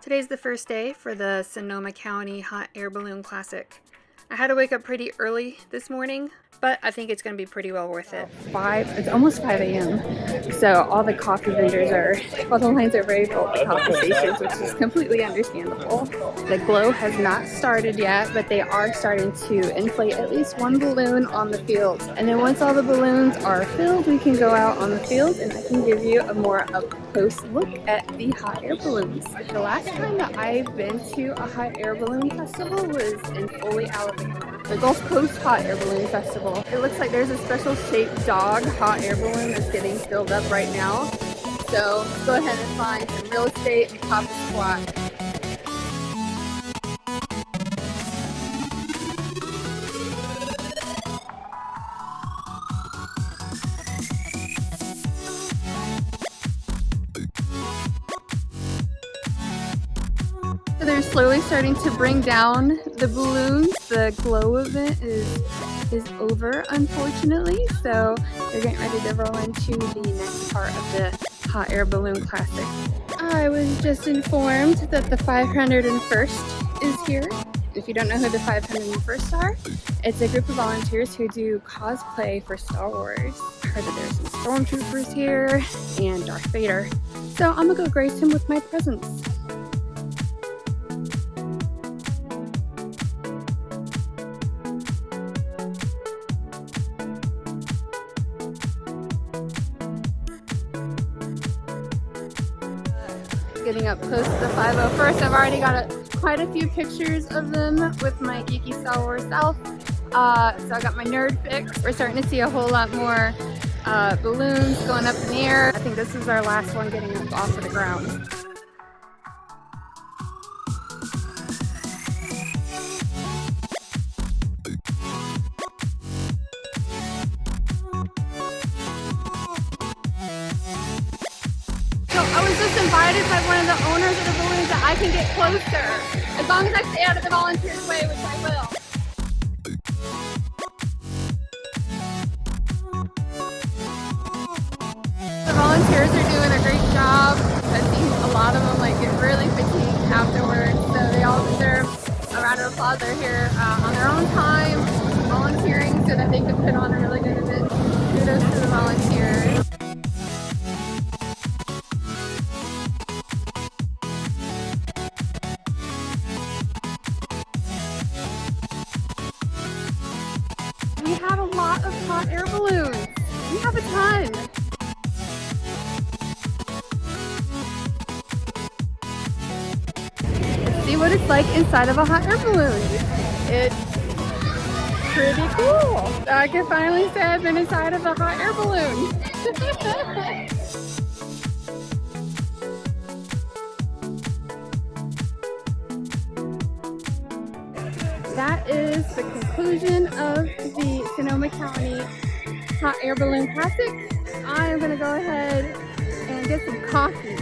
Today's the first day for the Sonoma County Hot Air Balloon Classic. I had to wake up pretty early this morning, but I think it's going to be pretty well worth it. It's almost 5 a.m. So all the coffee vendors the lines are very full at the coffee stations, which is completely understandable. The glow has not started yet, but they are starting to inflate at least one balloon on the field. And then once all the balloons are filled, we can go out on the field and I can give you a more up-close look at the hot air balloons. The last time that I've been to a hot air balloon festival was in Foley, Alabama. The Gulf Coast Hot Air Balloon Festival. It looks like there's a special shaped dog hot air balloon that's getting filled up right now. So let's go ahead and find some real estate and pop a squat. So they're slowly starting to bring down the balloons. The glow event is over, unfortunately. So they're getting ready to roll into the next part of the Hot Air Balloon Classic. I was just informed that the 501st is here. If you don't know who the 501st are, it's a group of volunteers who do cosplay for Star Wars. I heard that there's some stormtroopers here and Darth Vader. So I'm gonna go grace him with my presence. Getting up close to the 501st. I've already got quite a few pictures of them with my geeky Star Wars self. So I got my nerd fix. We're starting to see a whole lot more balloons going up in the air. I think this is our last one getting up off of the ground. I was just invited by one of the owners of the balloons that I can get closer, as long as I stay out of the volunteers' way, which I will. The volunteers are doing a great job. I've seen a lot of them get really fatigued afterwards, so they all deserve a round of applause. They're here on their own time, volunteering so that they can put on a really good event. Kudos to the volunteers. We have a lot of hot air balloons. We have a ton. Let's see what it's like inside of a hot air balloon. It's pretty cool. I can finally say I've been inside of a hot air balloon. That is the conclusion of the Sonoma County Hot Air Balloon Classic. I am going to go ahead and get some coffee.